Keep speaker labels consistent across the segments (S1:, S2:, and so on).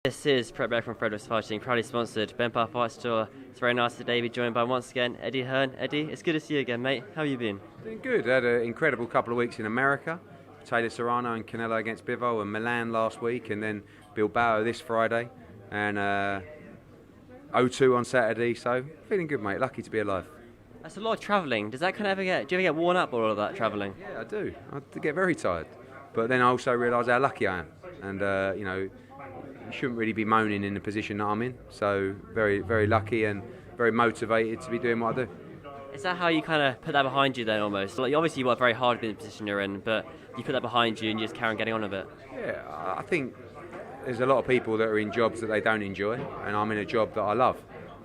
S1: This is Fred Beck from Fred Beck Fighting, proudly sponsored by Empire Fight Store. It's very nice today to be joined by once again Eddie Hearn. Eddie, it's good to see you again, mate. How have you been?
S2: Doing good. I had an incredible couple of weeks in America. Taylor Serrano and Canelo against Bivol, and Milan last week, and then Bilbao this Friday, and O2 on Saturday. So feeling good, mate. Lucky to be alive.
S1: That's a lot of travelling. Does that kind of do you ever get worn up by all of that travelling?
S2: Yeah, I do. I get very tired, but then I also realise how lucky I am, and you shouldn't really be moaning in the position that I'm in. So very, very lucky and very motivated to be doing what I do.
S1: Is that how you kind of put that behind you then almost? Like, obviously you work very hard in the position you're in, but you put that behind you and you just carry on getting on a bit.
S2: Yeah, I think there's a lot of people that are in jobs that they don't enjoy, and I'm in a job that I love.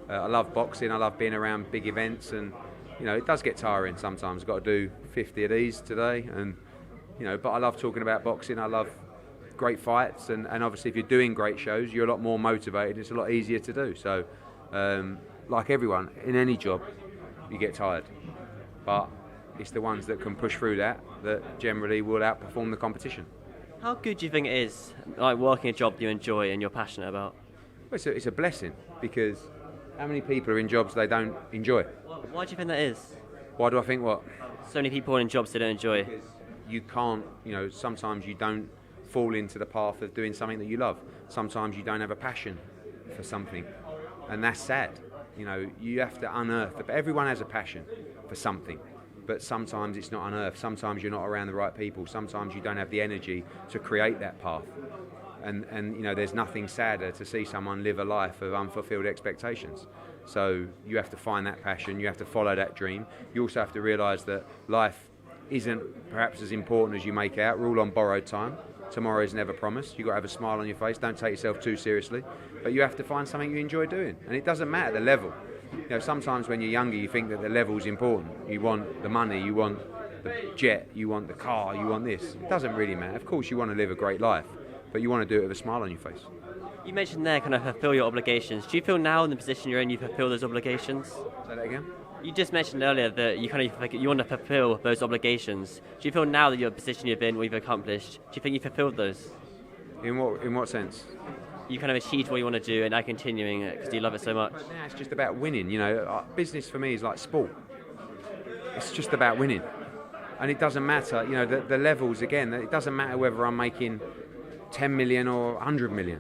S2: I love boxing, I love being around big events, and it does get tiring sometimes. I've got to do 50 of these today, and but I love talking about boxing. I love great fights, and obviously if you're doing great shows, you're a lot more motivated. It's a lot easier to do. So like everyone in any job, you get tired, but it's the ones that can push through that generally will outperform the competition.
S1: How good do you think it is, like working a job you enjoy and you're passionate about?
S2: Well, it's a blessing, because how many people are in jobs they don't enjoy?
S1: Why do you think that is?
S2: Why do I think what?
S1: So many people in jobs they don't enjoy.
S2: Because you can't, sometimes you don't fall into the path of doing something that you love. Sometimes you don't have a passion for something, and that's sad. You have to unearth it. But everyone has a passion for something, but sometimes it's not unearthed. Sometimes you're not around the right people. Sometimes you don't have the energy to create that path. And there's nothing sadder to see someone live a life of unfulfilled expectations. So you have to find that passion. You have to follow that dream. You also have to realise that life isn't perhaps as important as you make out. We're all on borrowed time. Tomorrow is never promised. You've got to have a smile on your face. Don't take yourself too seriously. But you have to find something you enjoy doing. And it doesn't matter the level. Sometimes when you're younger, you think that the level's important. You want the money, you want the jet, you want the car, you want this. It doesn't really matter. Of course, you want to live a great life, but you want to do it with a smile on your face.
S1: You mentioned there kind of fulfil your obligations. Do you feel now in the position you're in you fulfil those obligations?
S2: Say that again?
S1: You just mentioned earlier that you want to fulfil those obligations. Do you feel now that you're in the position you've been, what you've accomplished, do you think you fulfilled those?
S2: In what sense?
S1: You kind of achieved what you want to do and are continuing it because you love it so much.
S2: But now it's just about winning. Business for me is like sport. It's just about winning. And it doesn't matter, the levels, again, it doesn't matter whether I'm making 10 million or 100 million.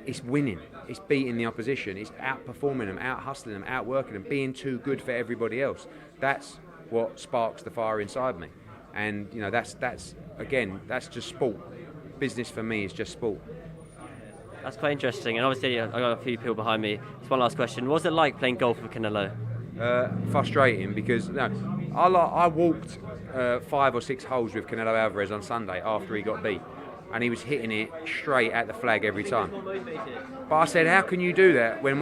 S2: It's winning. It's beating the opposition. It's outperforming them, out-hustling them, outworking them, being too good for everybody else. That's what sparks the fire inside me. And, that's just sport. Business for me is just sport.
S1: That's quite interesting. And obviously, I've got a few people behind me. Just one last question. What was it like playing golf with Canelo?
S2: Frustrating, because I walked 5 or 6 holes with Canelo Alvarez on Sunday after he got beat. And he was hitting it straight at the flag every time. But I said, how can you do that when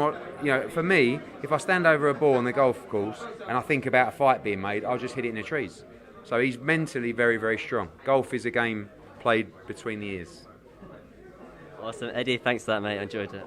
S2: for me, if I stand over a ball on the golf course and I think about a fight being made, I'll just hit it in the trees. So he's mentally very, very strong. Golf is a game played between the ears.
S1: Awesome. Eddie, thanks for that, mate. I enjoyed it.